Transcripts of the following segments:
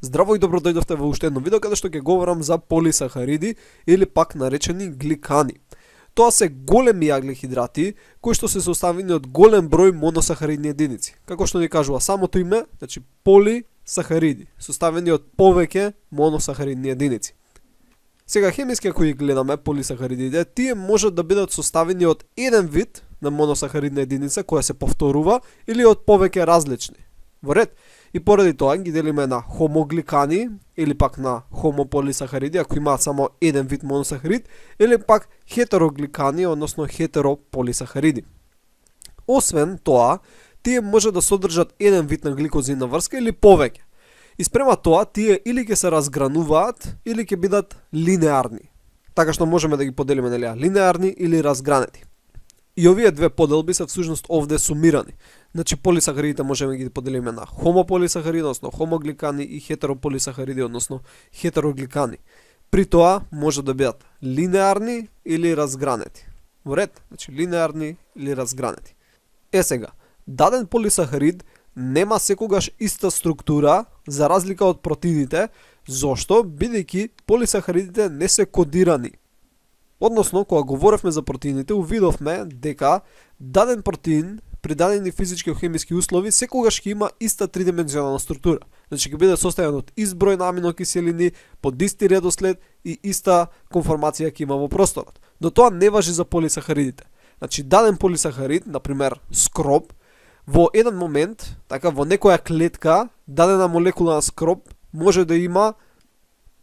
Здраво и добро дојдовте во уште едно видео каде што ќе говорам за полисахариди или пак наречени гликани. Тоа се големи аглихидрати кои што се составени од голем број моносахаридни единици. Како што ни кажува самото име, значи полисахариди, составени од повеќе моносахаридни единици. Сега хемиски ако ги гледаме полисахаридите, тие можат да бидат составени од еден вид на моносахаридна единица која се повторува или од повеќе различни. Во ред. И поради тоа ги делиме на хомогликани или пак на хомополисахариди ако имаат само еден вид моносахарид или пак хетерогликани, односно хетерополисахариди. Освен тоа, тие може да содржат еден вид на гликозидна врска или повеќе. И спрема тоа, тие или ќе се разгрануваат или ќе бидат линеарни. Така што можеме да ги поделиме на линеарни или разгранети. И овие две поделби се всушност овде сумирани. Значи полисахаридите можеме да ги поделиме на хомополисахариди, односно хомогликани и хетерополисахариди, односно хетерогликани. При тоа може да бидат линеарни или разгранети. Во ред, значи линеарни или разгранети. Сега, даден полисахарид нема секогаш иста структура за разлика од протеините, зошто бидејќи полисахаридите не се кодирани. Односно, кога говоревме за протеините, увидовме дека даден протеин при дадени физички и хемиски услови секогаш ќе има иста тридимензионална структура. Значи ќе биде составен од изброј на аминокиселини, под исти редослед и иста конформација ќе има во просторот. Но тоа не важи за полисахаридите. Значи даден полисахарид, например скроб, во еден момент, така во некоја клетка, дадена молекула на скроб може да има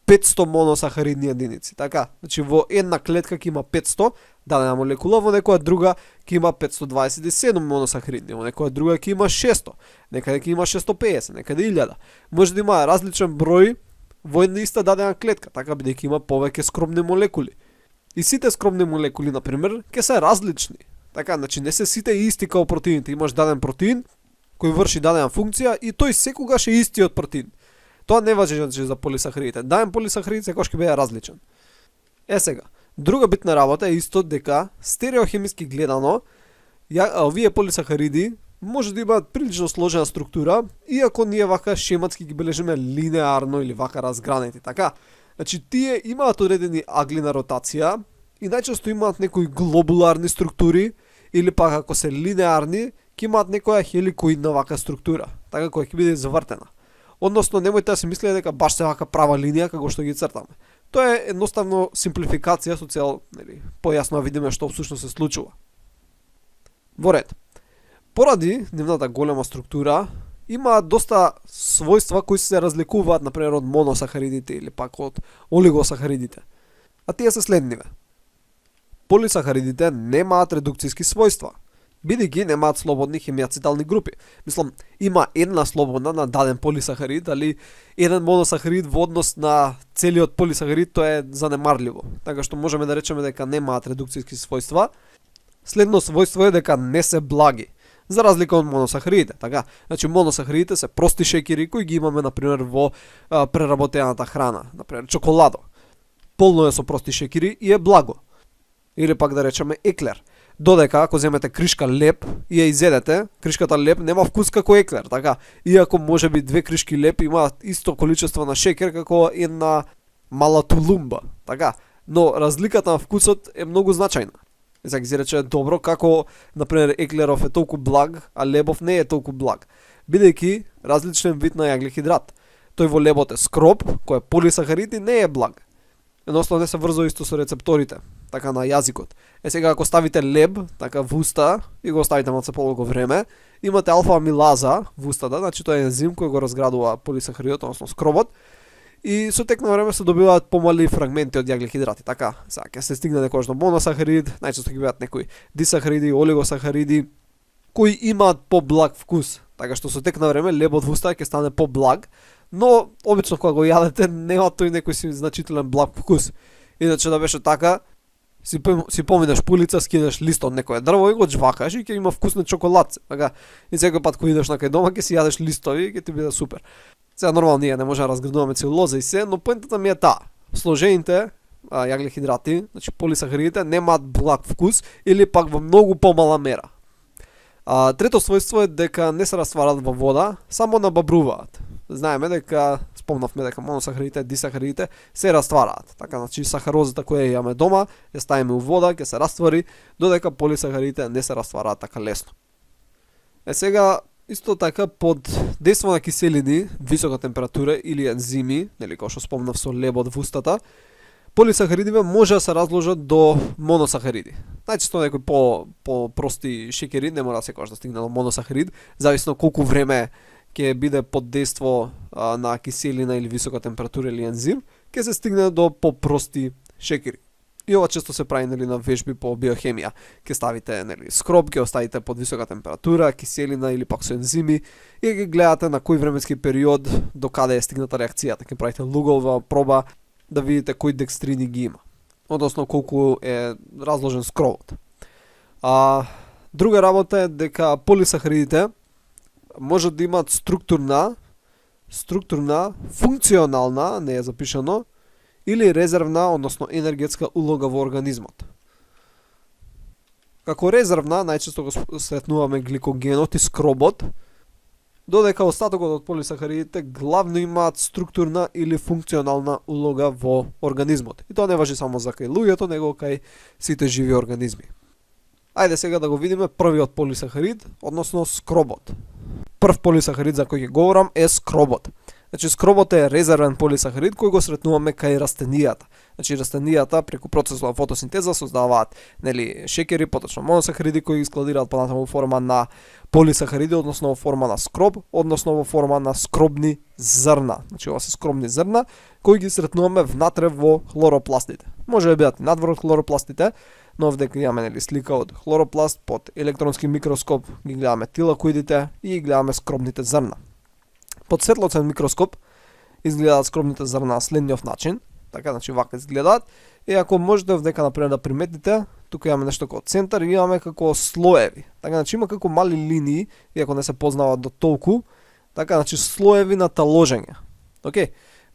500 моносахаридни единици, така? Значи во една клетка ќе има 500 дадена молекула, во некоја друга ќе има 527 моносахаридни, во некоја друга ќе има 600, некаде ќе има 650, некаде 1000. Може да има различен број во една иста дадена клетка, така бидејќи има повеќе скробни молекули. И сите скробни молекули, например, ќе се различни. Така, значи не се сите исти као протеините. Имаш даден протеин кој врши дадена функција и тој секогаш е истиот протеин. Тоа не важи за полисахаридите. Даден полисахарид секогаш ќе биде различен. Сега, друга битна работа е исто дека стереохемиски гледано, овие полисахариди може да имаат прилично сложена структура, иако ние вака шематски ги бележиме линеарно или вака разгранети, така? Значи тие имаат одредени агли на ротација и најчесто имаат некои глобуларни структури или пак ако се линеарни, ќе имаат некоја хеликоидна вака структура, така која ќе биде завртена. Односно, немојте да си мислите дека баш се вака права линија како што ги цртаме. Тоа е едноставно симплификација со цел, појасно да видиме што всушност се случува. Во ред. Поради нивната голема структура, има доста својства кои се разликуваат, например, од моносахаридите или пак од олигосахаридите. А тие се следниве. Полисахаридите немаат редукцијски својства, бидејќи немаат слободни хемијацидални групи. Мислам, има една слободна на даден полисахарид, али еден моносахарид во однос на целиот полисахарид, тоа е занемарливо. Така што можеме да речеме дека немаат редукцијски својства. Следно својство е дека не се благи, за разлика од моносахаридите, така? Значи моносахаридите се прости шеќери кои ги имаме например во преработената храна, например чоколадо. Полно е со прости шеќери и е благо. Или пак да речеме еклер. Додека ако земете кришка леп и ја изедете, кришката леп нема вкус како еклер, така? Иако можеби две кришки леп имаат исто количество на шеќер како една мала тулумба, така? Но разликата на вкусот е многу значајна. Сега ги се рече добро како, например, еклеров е толку благ, а лебов не е толку благ, бидејќи различен вид на аглихидрат. Тој во лебот е скроб, кој е полисахарид и не е благ. Едноставно не се врзува исто со рецепторите, така на јазикот. Сега ако ставите леб, така во уста, и го оставите малце подолго време, имате алфа-амилаза во устата, значи тоа е ензим кој го разградува полисахаридот, односно скробот, и со тек на време се добиваат помали фрагменти од јаглихидрати, така. Сега ќе се стигне некогаш до моносахарид, најчесто ќе бидат некои дисахариди, олигосахариди, кои имаат поблаг вкус, така што со тек на време лебот во уста ќе стане поблаг, но обично кога го јадете нема тој некој си значителен благ вкус. Иначе да беше така, си поминеш по улица, скинеш лист од некое дрво и го джвакаш и ќе има вкусна чоколадце, така. И секој пат кога идеш на кај дома ќе си јадеш листови и ќе ти биде супер. Сега нормално ние не можеме да разградуваме целулоза и се, но поентата ми е таа. Сложените јаглихидрати, значи полисахаридите немаат благ вкус или пак во многу помала мера. Трето својство е дека не се растварат во вода, само набабруваат. Знаеме дека спомнавме дека моносахаридите, дисахаридите се раствараат. Така, значи сахарозата која ја имаме дома, ја ставиме у вода, ќе се раствари, додека полисахаридите не се раствараат така лесно. Сега исто така под дејство на киселини, висока температура или ензими, нели како што спомнав со лебот во устата, полисахаридите може да се разложат до моносахариди. Најчесто некои по прости шеќери не мора секогаш да стигне до моносахарид, зависно колку време ќе биде под дејство на киселина или висока температура или ензим, ќе се стигне до попрости шеќери. И ова често се прави нели на вежби по биохемија. Ќе ставите нели скроб, ќе оставите под висока температура, киселина или пак со ензими и ќе гледате на кој временски период до каде е стигната реакцијата. Ќе правите лугова проба да видите кои декстрини ги има. Односно колку е разложен скробот. Друга работа е дека полисахаридите можат да имаат структурна, функционална, не е запишано, или резервна, односно енергетска улога во организмот. Како резервна, најчесто го сретнуваме гликогенот и скробот, додека остатокот од полисахаридите главно имаат структурна или функционална улога во организмот. И тоа не важи само за кај луѓето, него кај сите живи организми. Ајде сега да го видиме првиот полисахарид, односно скробот. Прв полисахарид за кој ќе говорам е скробот. Значи скробот е резервен полисахарид кој го сретнуваме кај растенијата. Значи растенијата преку процесот на фотосинтеза создаваат нели шеќери, поточно моносахариди кои ги складираат понатаму во форма на полисахариди, односно во форма на скроб, односно во форма на скробни зрна. Значи ова се скробни зрна кои ги сретнуваме внатре во хлоропластите. Може да бидат надвор од хлоропластите, но овде имаме нели слика од хлоропласт под електронски микроскоп, ги гледаме тилакоидите и ги гледаме скробните зрна. Под светлоцен микроскоп изгледаат скробните зрна следниот начин, така значи вака изгледаат. И ако можете овдека например да приметите, тука имаме нешто како центар и имаме како слоеви. Така значи има како мали линии, иако не се познаваат до толку, така значи слоеви на таложење. Океј,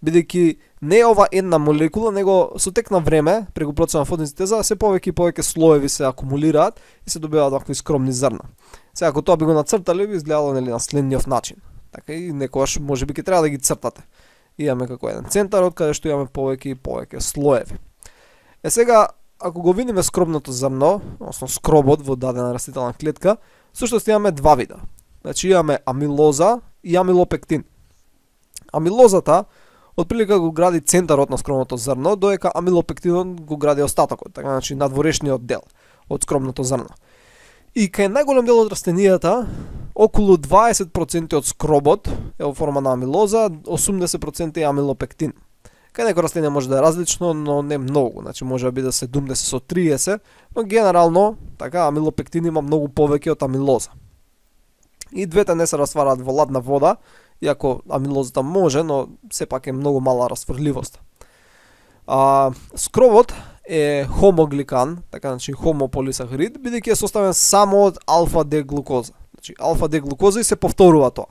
бидејќи не е ова една молекула, него со тек на време, преку процесот на фотосинтеза, се повеќе и повеќе слоеви се акумулираат и се добиваат вакви скромни зрна. Сега ако тоа би го нацртале, би изгледало нели на следниот начин. Така и некогаш можеби ќе треба да ги цртате. Имаме како еден центар од каде што имаме повеќе и повеќе слоеви. Сега, ако го видиме скробното зрно, односно скробот во дадена растителна клетка, всушност имаме два вида. Значи имаме амилоза и амилопектин. Амилозата отприлика го гради центарот на скробното зрно, додека амилопектинот го гради остатокот, така значи надворешниот дел од скробното зрно. И кај најголем дел од растенијата, околу 20% од скробот е во форма на амилоза, 80% е амилопектин. Кај некој растенија може да е различно, но не многу, значи може да биде 70 со 30, но генерално, така, амилопектин има многу повеќе од амилоза. И двете не се раствараат во ладна вода, иако амилозата може, но сепак е многу мала растврливост. Скробот е хомогликан, така значи хомополисахарид, бидејќи е составен само од алфа-Д глукоза. Значи алфа-Д глукоза и се повторува тоа.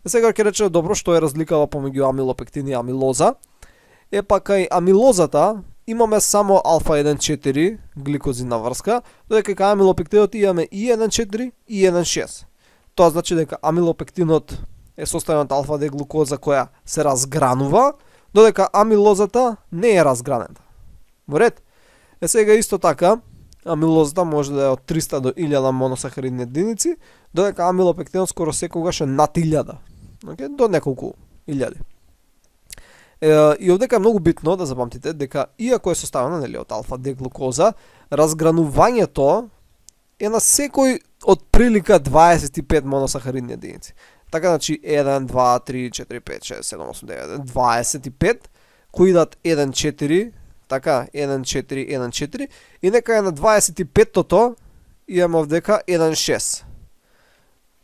Сега ќе речеме добро што е разликава помеѓу амилопектин и амилоза. Па кај амилозата имаме само алфа-1,4 гликозина врска, додека кај амилопектинот имаме и 1,4 и 1,6. Тоа значи дека амилопектинот е составен од алфа-Д глукоза која се разгранува, додека амилозата не е разгранета. Во ред? Сега исто така, амилозата може да е од 300 до 1000 моносахаридни единици, додека амилопектинот скоро секогаш е над 1000. До неколку илјади. И овдека е многу битно да запамтите дека иако е составена нели од алфа-Д глукоза, разгранувањето е на секој од прилика 25 моносахаридни единици. Така значи 1, 2, 3, 4, 5, 6, 7, 8, 9, 25, кои дат 1, 4, така 1, 4, 1, 4, и нека е на 25-тото имаме овдека 1, 6.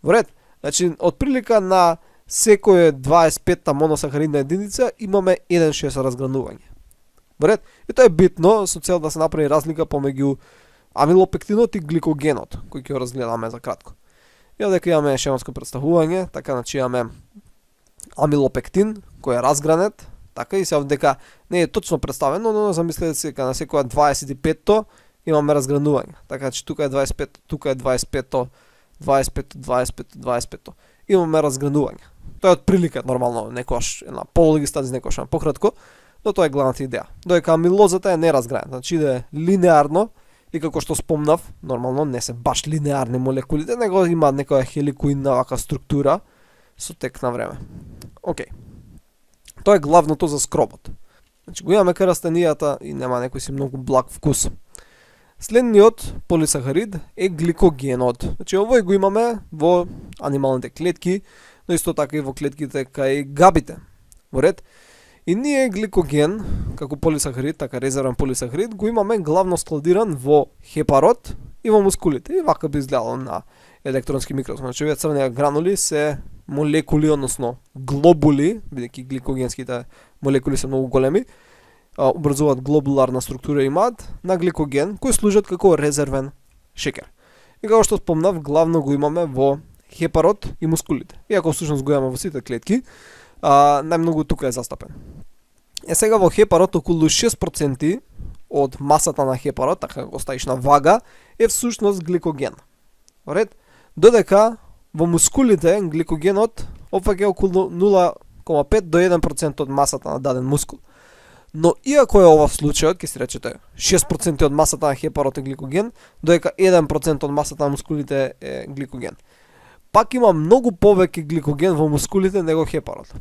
Во ред? Значи, од прилика на секој 25-та моносахаридна единица имаме 1,6 разгранување. Во ред? И тоа е битно со цел да се направи разлика помеѓу амилопектинот и гликогенот, кој ќе го разгледаме за кратко. И овдека имаме шематско представување, така значи имаме амилопектин кој е разгранет, така и се овдека не е точно представено, но замислете се дека на секоја 25-то имаме разгранување. Така че тука е 25, тука е 25-то, 25-то, 25-то, 25-то. Имаме разгранување. Тоа е од прилика нормално некош една полуги стади некош пократко, но тоа е главната идеја. Додека амилозата е неразгранета, значи иде линеарно и како што спомнав, нормално не се баш линеарни молекулите, него има некоја хеликоидна вака структура со тек на време. Океј. Тоа е главното за скробот. Значи го имаме кај растенијата и нема некој си многу благ вкус. Следниот полисахарид е гликогенот. Значи овој го имаме во анималните клетки, но исто така и во клетките кај габите. Во ред. И ние гликоген, како полисахарид, така резервен полисахарид, го имаме главно складиран во хепарот и во мускулите. И вака би изгледало на електронски микроскоп. Значи овие црвени гранули се молекули, односно глобули, бидејќи гликогенските молекули се многу големи, образуваат глобуларна структура имаат на гликоген, кои служат како резервен шекер. И како што спомнав, главно го имаме во хепарот и мускулите. Иако всушност го имаме во сите клетки, најмногу тука е застапен. Сега во хепарот околу 6% од масата на хепарот, така го ставиш на вага, е всушност гликоген. Ред, додека во мускулите гликогенот опфаќа околу 0,5 до 1% од масата на даден мускул. Но иако е ова случајот, ќе си речете 6% од масата на хепарот е гликоген, додека 1% од масата на мускулите е гликоген. Пак има многу повеќе гликоген во мускулите него хепарот.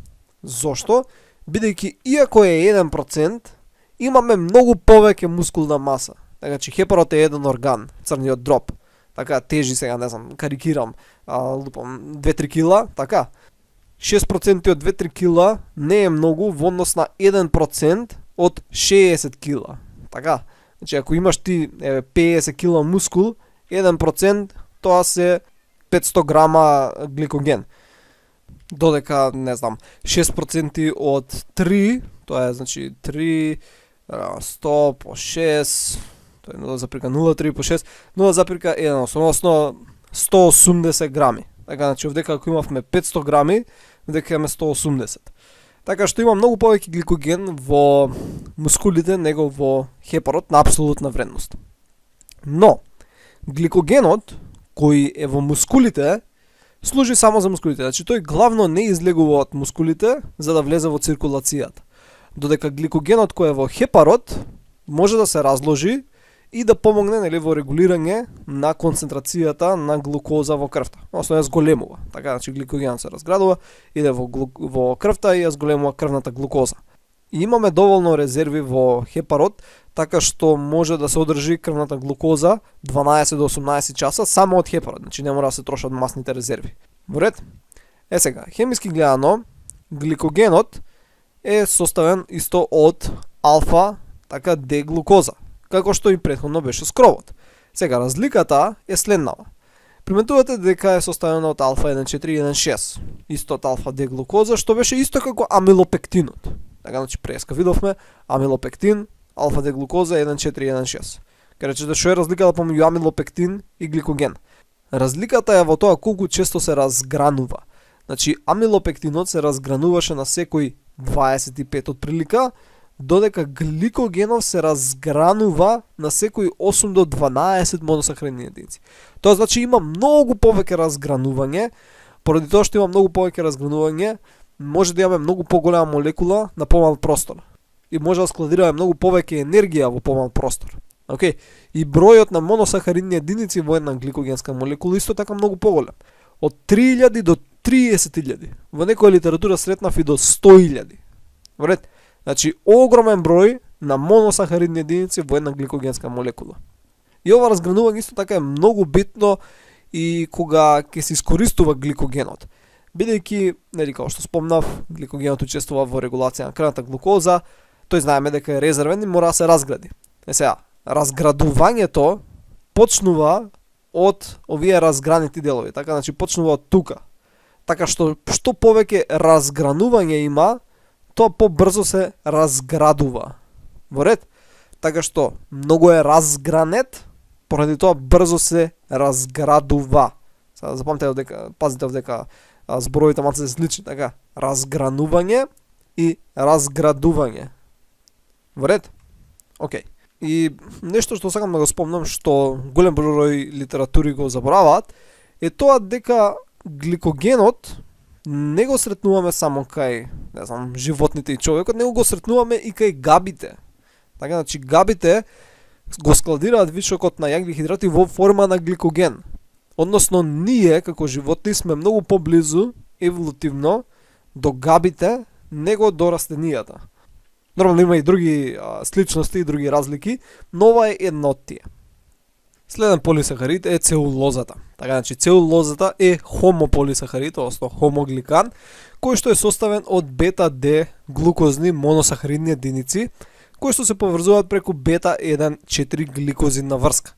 Зошто? Бидејќи иако е 1%, имаме многу повеќе мускулна маса. Така че хепарот е еден орган, црниот дроб. Така тежи сега, не знам, карикирам, лупам 2-3 кила, така. 6% од 2-3 кила не е многу во однос на 1% од 60 кила. Така. Значи ако имаш ти 50 кила мускул, 1% тоа се 500 грама гликоген. Додека, не знам, 6% од 3, тоа е значи 3 100 по 6, тоа е 0,03 по 6, 0,1, односно 180 грами. Така, значи овдека ако имавме 500 грами, овдека имаме 180. Така што има многу повеќе гликоген во мускулите него во хепарот на апсолутна вредност. Но, гликогенот кој е во мускулите служи само за мускулите. Значи тој главно не излегува од мускулите за да влезе во циркулацијата. Додека гликогенот кој е во хепарот може да се разложи и да помогне, нели, во регулирање на концентрацијата на глукоза во крвта. Односно ја зголемува. Така, значи гликогенот се разградува, иде во крвта и ја зголемува крвната глукоза. И имаме доволно резерви во хепарот, така што може да се одржи крвната глукоза 12 до 18 часа само од хепарот, значи не мора да се трошат масните резерви. Во ред? Сега, хемиски гледано, гликогенот е составен исто од алфа, така Д-глукоза, како што и претходно беше скробот. Сега, разликата е следнава. Приметувате дека е составена од алфа 1,4 и 1,6, исто од алфа Д-глукоза, што беше исто како амилопектинот. Така, значи, преска видовме амилопектин, алфа Д-глукоза 1,4 и 1,6. Ке речете, што е разликата помеѓу амилопектин и гликоген? Разликата е во тоа колку често се разгранува. Значи, амилопектинот се разгрануваше на секој 25 од прилика, додека гликогенов се разгранува на секој 8 до 12 моносахаридни единици. Тоа значи има многу повеќе разгранување, поради тоа што има многу повеќе разгранување, може да имаме многу поголема молекула на помал простор. И може да складираме многу повеќе енергија во помал простор. Океј, и бројот на моносахаридни единици во една гликогенска молекула исто така многу поголем. Од 3000 до 30.000. Во некоја литература сретнав и до 100.000. Во ред? Значи, огромен број на моносахаридни единици во една гликогенска молекула. И ова разгранување исто така е многу битно и кога ќе се искористува гликогенот. Бидејќи, нели, како што спомнав, гликогенот учествува во регулација на крвната глукоза, тој знаеме дека е резервен и мора да се разгради. Сега, разградувањето почнува од овие разгранети делови, така, значи почнува од тука. Така што повеќе разгранување има, тоа побрзо се разградува. Во ред? Така што многу е разгранет, поради тоа брзо се разградува. Сега запомнете дека, пазите дека зборовите малку се слични, така? Разгранување и разградување. Во ред? Океј. И нешто што сакам да го спомнам, што голем број литератури го забораваат, е тоа дека гликогенот не го сретнуваме само кај, не знам, животните и човекот, него го сретнуваме и кај габите. Така, значи габите го складираат вишокот на јаглик хидрати во форма на гликоген. Односно, ние како животни сме многу поблизу еволутивно до габите него до растенијата. Нормално има и други сличности и други разлики, но ова е една од тие. Следен полисахарид е целулозата. Така, значи целулозата е хомополисахарид, односно хомогликан, кој што е составен од бета-D глукозни моносахаридни единици, кои што се поврзуваат преку бета-1,4 гликозидна врска.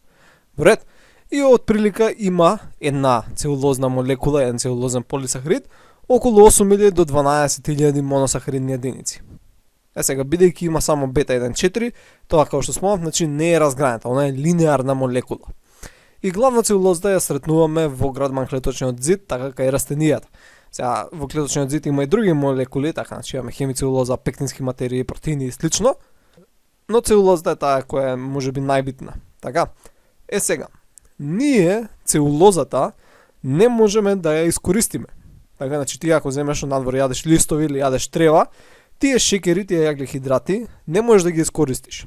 Вред, и од прилика има една целулозна молекула, еден целулозен полисахарид, околу 8000 до 12000 моносахаридни единици. Сега, бидејќи има само бета-1,4, тоа како што спомнав, значи не е разгранета, она е линеарна молекула. И главна целулозата ја сретнуваме во градман клеточниот зид, така кај растенијата. Сега, во клеточниот зид има и други молекули, така, значи имаме хемицелулоза, пектински материи, протеини и слично, но целулозата е таа која е можеби најбитна. Така, сега, ние целулозата не можеме да ја искористиме. Така, значи ти ако земеш надвор јадеш листови или јадеш трева, тие шекери, тие јаглихидрати, не можеш да ги искористиш.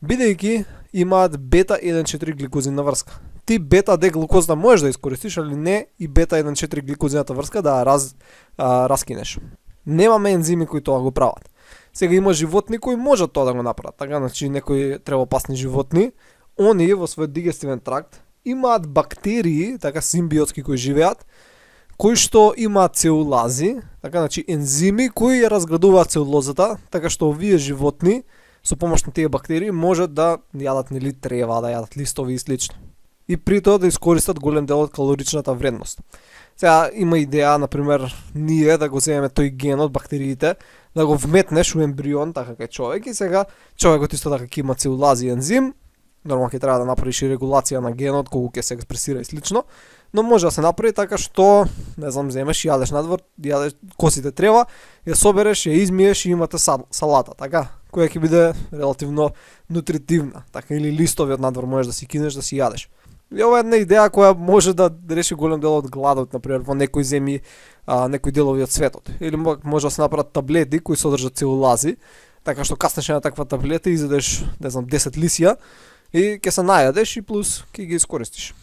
Бидејќи имаат бета-1,4 гликозидна врска. Ти бета-D глукоза можеш да искористиш, али не и бета-1,4 гликозидната врска да ја раскинеш. Немаме ензими кои тоа го прават. Сега има животни кои можат тоа да го направат. Така, значи некои тревопасни животни, они во својот дигестивен тракт имаат бактерии, така симбиотски кои живеат, кои што имаат целулази, така, значи ензими кои ја разградуваат целулозата, така што овие животни со помош на тие бактерии можат да јадат нели трева, да јадат листови и слично. И при тоа да искористат голем дел од калоричната вредност. Сега има идеја, например, ние да го земеме тој ген од бактериите, да го вметнеш у ембрион, така кај човек, и сега човекот исто така ќе има целулази и ензим, нормално ќе треба да направиш и регулација на генот, колку ќе се експресира и слично, но може да се направи така што, не знам, земеш, јадеш надвор, јадеш косите трева, ја собереш, ја измиеш и имате салата, така, која ќе биде релативно нутритивна, така, или листови од надвор можеш да си кинеш да си јадеш. И ова е една идеја која може да реши голем дел од гладот, например, во некои земји, некои делови од светот. Или може да се направат таблети кои содржат целулази, така што каснеш една таква таблета и изедеш, не знам, 10 лисија и ќе се најадеш и плюс ќе ги искористиш.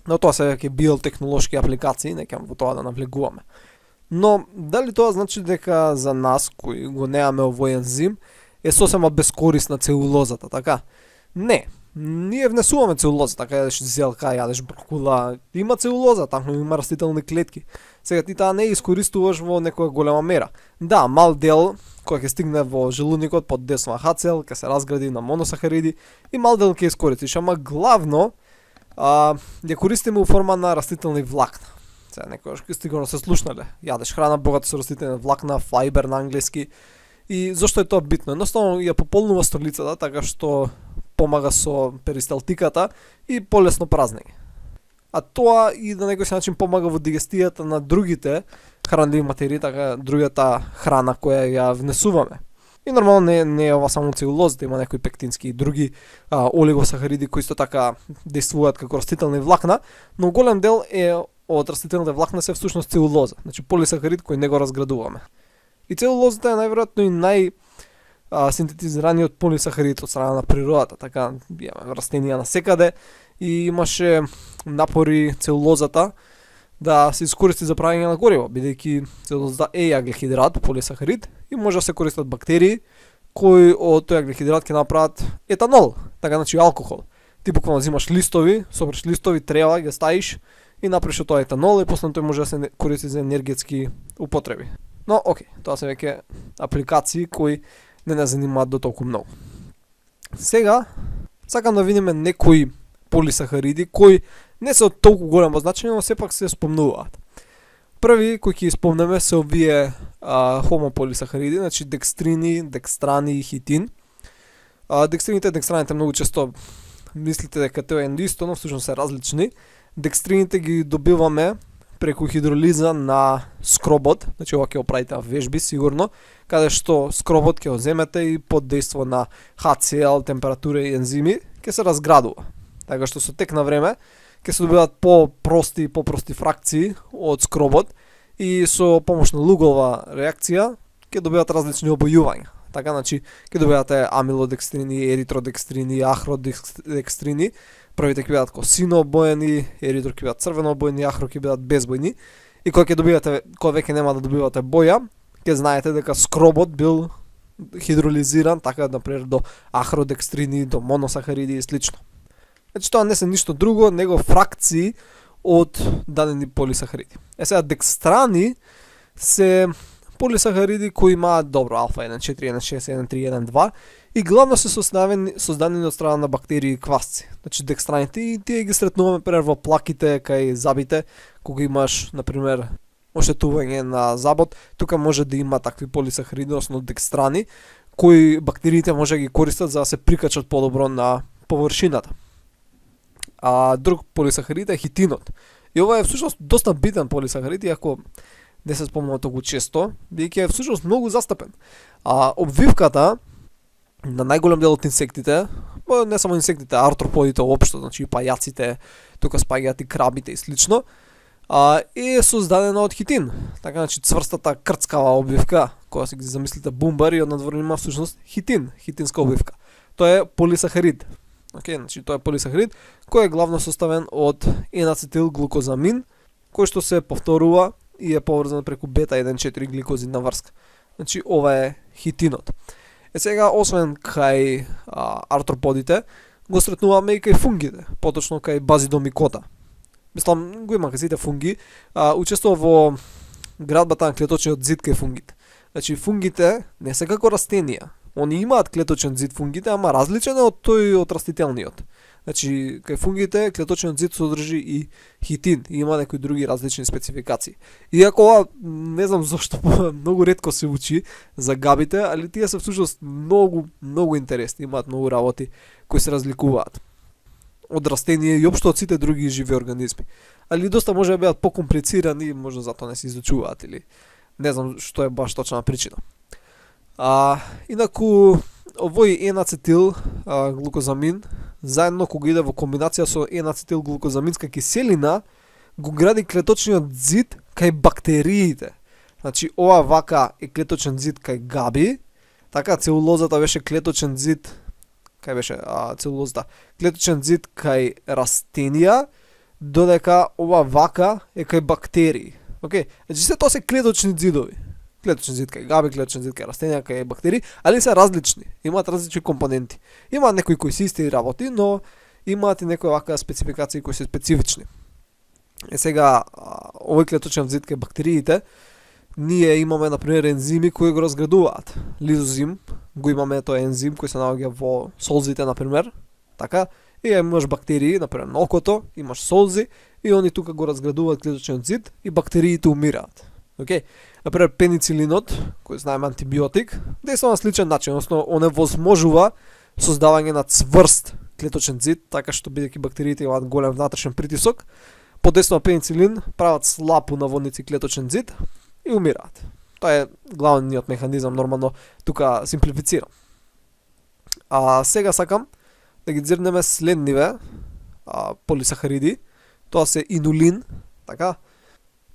Но тоа се ќе биотехнолошки апликации, не ќе во тоа да навлегуваме. Но дали тоа значи дека за нас кои го немаме овој ензим е сосема бескорисна целулозата, така? Не. Ние внесуваме целулоза, така јадеш зелка, јадеш брокула, има целулоза, таму има растителни клетки. Сега ти таа не искористуваш во некоја голема мера. Да, мал дел кој ќе стигне во желудникот под десно хацел, ќе се разгради на моносахариди и мал дел ќе искористиш, ама главно ја користиме у форма на растителни влакна. Сега некојаш сигурно се слушнале. Јадеш храна богата со растителни влакна, фајбер на англиски. И зошто е тоа битно? Едноставно ја пополнува столицата така што помага со перисталтиката и полесно празнење. А тоа и на некој начин помага во дигестијата на другите хранливи материи, така другата храна која ја внесуваме. И нормално не е ова само целулозата, има некои пектински и други олигосахариди кои исто така действуваат како растителни влакна, но голем дел е од растителните влакна се всушност целулоза, значи полисахарид кој не го разградуваме. И целулозата е најверојатно и синтетизираниот полисахарид од страна на природата, така имаме растенија насекаде и имаше напори целулозата да се искористи за правење на гориво, бидејќи целулозата е јаглихидрат, полисахарид и може да се користат бактерии кои од тој јаглихидрат ќе направат етанол, така значи алкохол. Ти буквално взимаш листови, собраш листови, трева, ги ставиш и направиш од тоа етанол и после тој може да се користи за енергетски употреби. Но, окей, тоа се веќе апликации кои не занимаат до толку многу. Сега, сакам да видиме некои полисахариди кои не се од толку големо значење, но сепак се спомнуваат. Први кои ќе спомнеме се овие хомополисахариди, значи декстрини, декстрани и хитин. Декстрините и декстраните многу често мислите дека тоа е исто, но всушност се различни. Декстрините ги добиваме преку хидролиза на скробот, значи ова ќе го правите в вежби сигурно, каде што скробот ќе го земете и под дејство на HCl, температура и ензими ќе се разградува. Така што со тек на време ќе се добиваат попрости фракции од скробот и со помош на лугова реакција ќе добивате различни обојувања. Така, значи, ќе добивате амилодекстрини, еритродекстрини, ахродекстрини. Првите ќе бидат сино обоени, еритро ќе бидат црвено обоени, ахро ќе бидат безбојни. И кога веќе нема да добивате боја, ќе знаете дека скробот бил хидролизиран, така например до ахродекстрини, до моносахариди и слично. Значи тоа не се ништо друго него фракции од дадени полисахариди. Сега декстрани се полисахариди кои имаат добро алфа 1,4, 1,6, 1,3, 1,2 и главно се создадени од страна на бактерии и квасци. Значи декстраните и тие ги сретнуваме пример во плаките кај забите, кога имаш например ошtetување на забот, тука може да има такви полисахариди, односно декстрани, кои бактериите може да ги користат за да се прикачат подобро на површината. А друг полисахарид е хитинот. И ова е всушност доста битен полисахарид, иако не се спомнува толку често, бидејќи е всушност многу застапен. Обвивката на најголем дел од инсектите, не само инсектите, артроподите општо, значи и пајаците, тука спаѓаат и крабите и слично, е создадена од хитин. Така, значи цврстата крцкава обвивка, кога си ги замислите бумбар и однадвор има всушност хитин, хитинска обвивка. Тоа е полисахарид. Океј, значи тоа е полисахарид кој е главно составен од N-ацетилглукозамин, кој што се повторува и е поврзан преку бета 1,4 гликозидна врска. Значи ова е хитинот. Сега освен кај артроподите, го сретнуваме и кај фунгите, поточно кај базидомикота. Мислам, го има кај сите фунги, учествува во градбата на клеточниот зид кај фунгите. Значи фунгите не се како растенија. Они имаат клеточен зид фунгите, ама различен е од тој од растителниот. Значи, кај фунгите клеточниот зид содржи и хитин, и има некои други различни спецификации. Иако ова, не знам зашто, многу ретко се учи за габите, али тие се всушност многу интересни, имаат многу работи кои се разликуваат од растенија и општо од сите други живи организми. Али доста може да бидат покомплицирани, може затоа не се изучуваат или не знам што е баш точна причина. Инаку овој N-ацетил глукозамин заедно кога иде во комбинација со N-ацетилглукозаминска киселина го гради клеточниот зид кај бактериите. Значи ова вака е клеточен зид кај габи, така целулозата беше клеточен зид кај беше целулозата, клеточен зид кај растенија, додека ова вака е кај бактерии. Океј, значи се тоа се клеточни зидови. Клеточен зид кај габи, клеточен зид кај растенија, кај бактерии, али се различни. Имаат различни компоненти. Имаат некои кои се исти работи, но имаат и некои вака спецификации кои се специфични. Сега овој клеточен зид кај бактериите, ние имаме например ензими кои го разградуваат. Лизозим, го имаме тој ензим кој се наоѓа во солзите например, така, и имаш бактерии, например на окото, имаш солзи и они тука го разградуваат клеточниот зид и бактериите умираат. Океј, например пеницилинот, кој знаеме антибиотик, дејства на сличен начин, односно оневозможува создавање на цврст клеточен зид, така што бидејќи бактериите имаат голем внатрешен притисок, подействува пеницилин, прават слаб унаводници клеточен зид и умираат. Тоа е главниот механизам, нормално тука симплифицирам. Сега сакам да ги дзирнеме следниве полисахариди, тоа се инулин, така,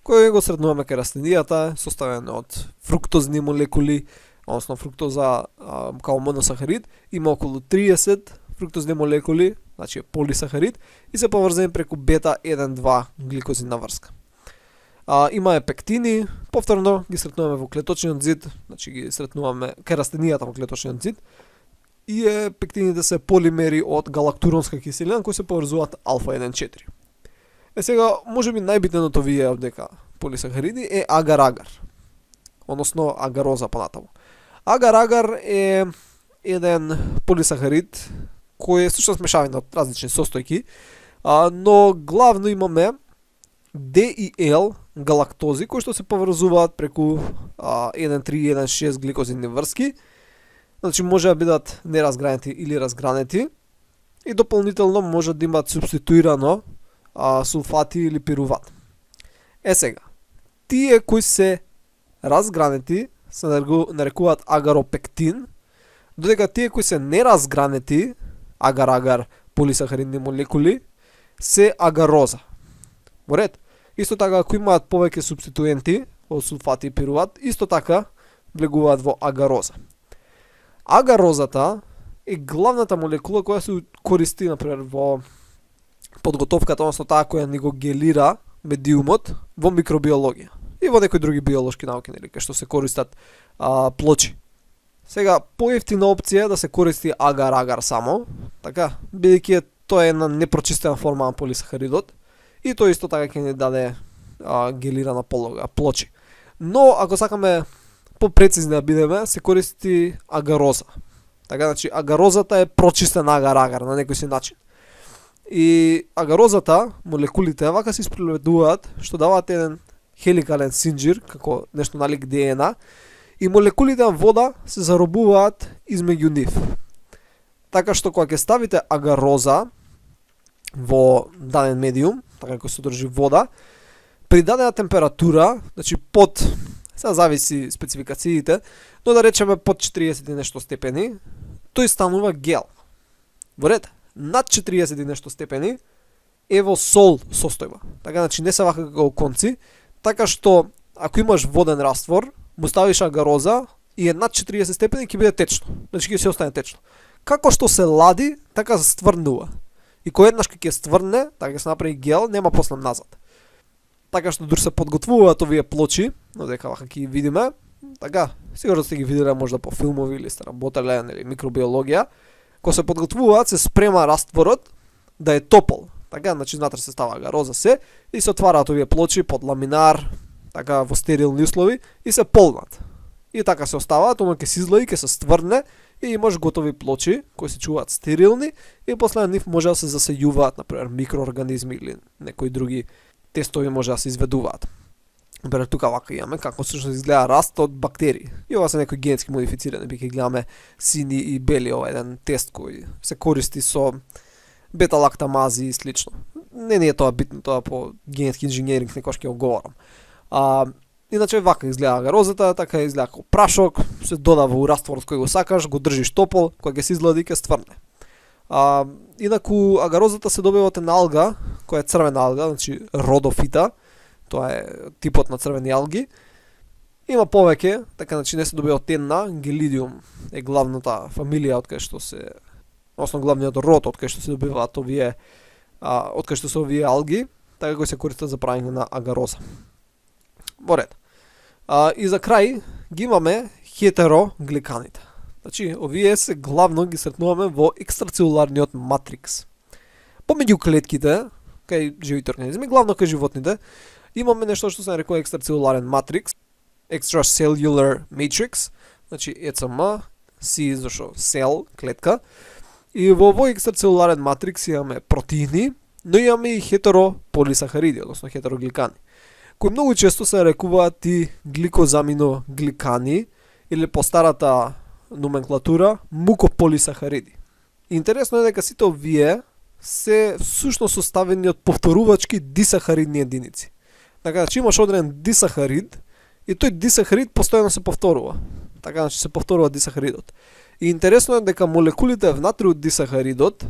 кој го сретнуваме кај растенијата, составен од фруктозни молекули, односно фруктоза као моносахарид, има околу 30 фруктозни молекули, значи е полисахарид, и се поврзани преку бета 1,2 гликозидна врска. Има е пектини, повторно ги сретнуваме во клеточниот зид, значи ги сретнуваме кај растенијата во клеточниот зид, и пектините се полимери од галактуронска киселина кои се поврзуваат алфа 1,4. Сега, може би најбитен од овие овдека полисахариди е агар-агар, односно агароза понатаму. Агар-агар е еден полисахарид кој е всушност мешавина од различни состојки, но главно имаме D и L галактози кои што се поврзуваат преку 1,3 и 1,6 гликозидни врски. Значи може да бидат неразгранети или разгранети и дополнително може да имаат субституирано сулфати или пируват. Сега, тие кои се разгранети се нарекуваат агаропектин, додека тие кои се неразгранети, агар-агар полисахаридни молекули, се агароза. Во ред. Исто така, ако имаат повеќе субституенти, од сулфати и пируват, исто така влегуваат во агароза. Агарозата е главната молекула која се користи, например, во подготовката, односно таа која ни го гелира медиумот во микробиологија и во некои други биолошки науки, нели, кај што се користат плочи. Сега, поевтина опција е да се користи агар-агар само, така, бидејќи тоа е една непрочистена форма на полисахаридот и тоа исто така ќе ни даде гелирана полога, плочи. Но, ако сакаме попрецизни да бидеме, се користи агароза. Така, значи, агарозата е прочистен агар-агар на некој си начин. И агарозата, молекулите, вака се испроведуваат, што даваат еден хеликален синџир, како нешто налик ДНА, и молекулите на вода се заробуваат измеѓу нив. Така што кога ќе ставите агароза во даден медиум, така како се држи вода, при дадена температура, значи под, сега зависи спецификациите, но да речеме под 40 и нешто степени, тој станува гел. Во ред, над 40 и нешто степени е во сол состојба. Така, значи не се вака како конци, така што ако имаш воден раствор, му ставиш агароза и е над 40 степени, ќе биде течно. Значи ќе се остане течно. Како што се лади, така се стврнува. И кој еднаш ќе стврне, така ќе се направи гел, нема после назад. Така што дури се подготвуваат овие плочи, но дека вака ќе ги видиме, така, сигурно сте ги виделе можда по филмови или сте работеле или микробиологија, кога се подготвуваат, се спрема растворот да е топол. Така, значи внатре се става агароза се и се отвараат овие плочи под ламинар, така во стерилни услови и се полнат. И така се оставаат, оно ќе се излаи, ќе се стврне и имаш готови плочи кои се чуваат стерилни и после нив може да се засејуваат, например, микроорганизми или некои други тестови може да се изведуваат. Например, тука вака имаме како всушност изгледа раст од бактерии. И ова се некои генетски модифицирани, би ќе гледаме сини и бели, ова еден тест кој се користи со бета-лактамази и слично. Не е тоа битно, тоа по генетски инженеринг некош ќе го говорам. Иначе вака изгледа агарозата, така изгледа како прашок, се додава у растворот кој го сакаш, го држиш топол, кога ќе се излади ќе стврне. Инаку агарозата се добива од една алга, која е црвена алга, значи родофита, тоа е типот на црвени алги. Има повеќе, така значи не се добива од една, Гелидиум е главната фамилија од кај што се, односно главниот род од кај што се добиваат овие, од кај што се овие алги, така кои се користат за правење на агароза. Во ред. И за крај ги имаме хетерогликаните. Значи, овие се главно ги сретнуваме во екстрацелуларниот матрикс. Помеѓу клетките, кај живите организми, главно кај животните, имаме нешто што се нарекува екстрацелуларен матрикс, extracellular matrix, значи ECM, C зашо cell, клетка. И во овој екстрацелуларен матрикс имаме протеини, но имаме и хетерополисахариди, односно хетерогликани, кои многу често се нарекуваат и гликозаминогликани или по старата номенклатура мукополисахариди. Интересно е дека сите овие се всушност составени од повторувачки дисахаридни единици. Така, значи имаш одреден дисахарид и тој дисахарид постојано се повторува. Така, значи се повторува дисахаридот. И интересно е дека молекулите внатре од дисахаридот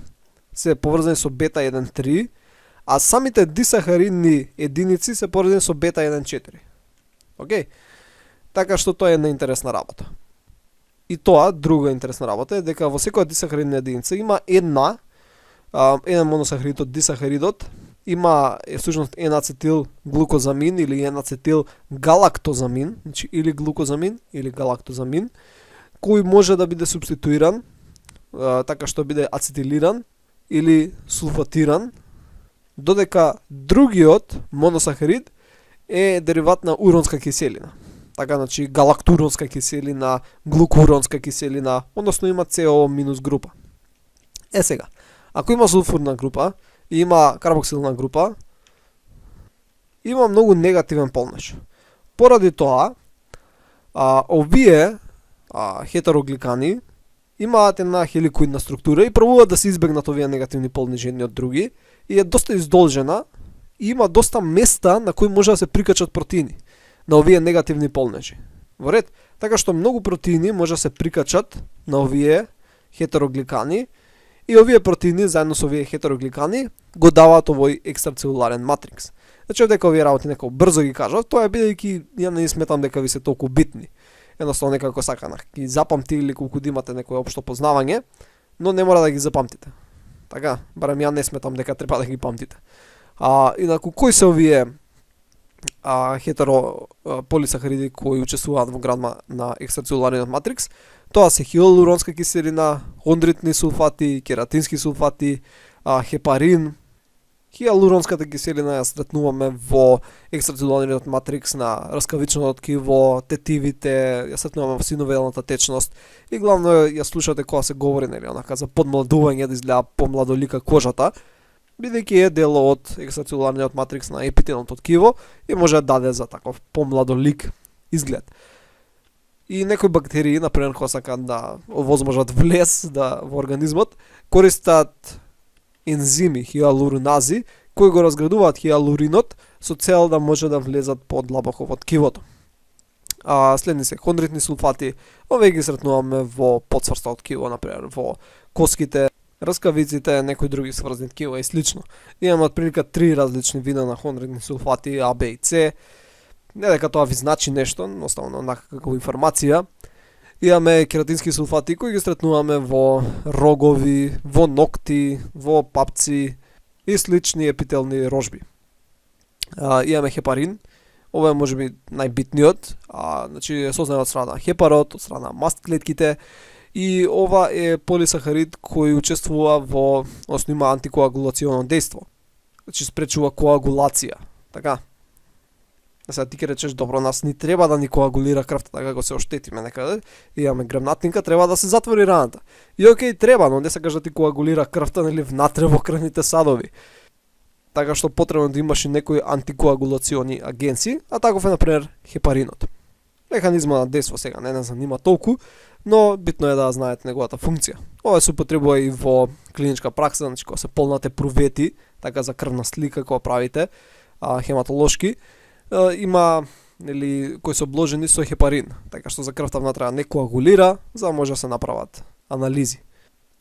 се поврзани со бета 1,3, а самите дисахаридни единици се поврзани со бета 1,4. Океј? Така што тоа е една интересна работа. И тоа, друга интересна работа е дека во секоја дисахаридна единица има еден моносахарид од дисахаридот, има всушност N-ацетил глукозамин или N-ацетил галактозамин, значи или глукозамин или галактозамин, кој може да биде субституиран, така што биде ацетилиран или сулфатиран, додека другиот моносахарид е дериват на уронска киселина. Така, значи галактуронска киселина, глукуронска киселина, односно има CO минус група. Сега, ако има сулфурна група и има карбоксилна група, има многу негативен полнеж. Поради тоа, овие хетерогликани имаат една хеликоидна структура и пробуваат да се избегнат овие негативни полнежи едни од други и е доста издолжена и има доста места на кои може да се прикачат протеини на овие негативни полнежи. Во ред, така што многу протеини може да се прикачат на овие хетерогликани и овие протеини заедно со овие хетерогликани го даваат овој екстрацелуларен матрикс. Значи дека овие работи некако брзо ги кажав, тоа е бидејќи ја не сметам дека ви се толку битни. Едноставно некако саканах ги запамти или колку да имате некое општо познавање, но не мора да ги запамтите. Така, барем ја не сметам дека треба да ги памтите. Инаку кои се овие полисахариди кои учествуваат во градма на екстрацелулариот матрикс? Тоа се хиалуронска киселина, хондритни сулфати, кератински сулфати, хепарин. Хиалуронската киселина ја сретнуваме во екстрацелулариот матрикс на раскавичното ткиво, тетивите, ја сретнуваме во синовијалната течност и главно ја слушате кога се говори, нели, онака за подмладување да изгледа помладолика кожата, бидејќи е дел од екстрацелулариот матрикс на епителното ткиво и може да даде за таков помладолик изглед. И некои бактерии, например, кога сакаат да овозможат влез во организмот, користат ензими, хиалуринази, кои го разградуваат хиалуринот со цел да може да влезат подлабоко во ткивото. Следни се хондритни сулфати, овие ги сретнуваме во подсврстот ткиво, например, во коските, раскавиците, некои други сврзни ткива и слично. Имаме отприлика 3 различни вида на хондритни сулфати, А, Б и С. Не дека тоа ви значи нешто, оставно онака како информација. Имаме кератински сулфати кои ги сретнуваме во рогови, во нокти, во папци и слични епителни рожби. Имаме хепарин, ова е можеби најбитниот, значи е создаден од страна хепарот, од страна маст клетките и ова е полисахарид кој учествува во, односно има антикоагулационо дејство. Значи спречува коагулација, така. Сега ти ќе речеш, добро, нас ни треба да ни коагулира крвта, така го се оштетиме некаде, имаме грмнатинка, треба да се затвори раната. И окей, треба, но не сакаш да ти коагулира крвта, нели, внатре во крвните садови. Така што потребно да имаш и некои антикоагулациони агенции, а таков е, например, хепаринот. Механизма на дејство сега не занима толку, но битно е да знаете неговата функција. Ова се употребува и во клиничка пракса, значи кога се полнате провети, така за крвна слика кога правите, хематолошки, има, нели, кои се обложени со хепарин, така што за крвта внатре не коагулира, за да може да се направат анализи.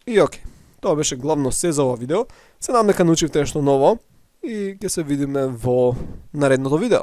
И окей, тоа беше главно се за ова видео. Се надам дека научивте нешто ново и ќе се видиме во наредното видео.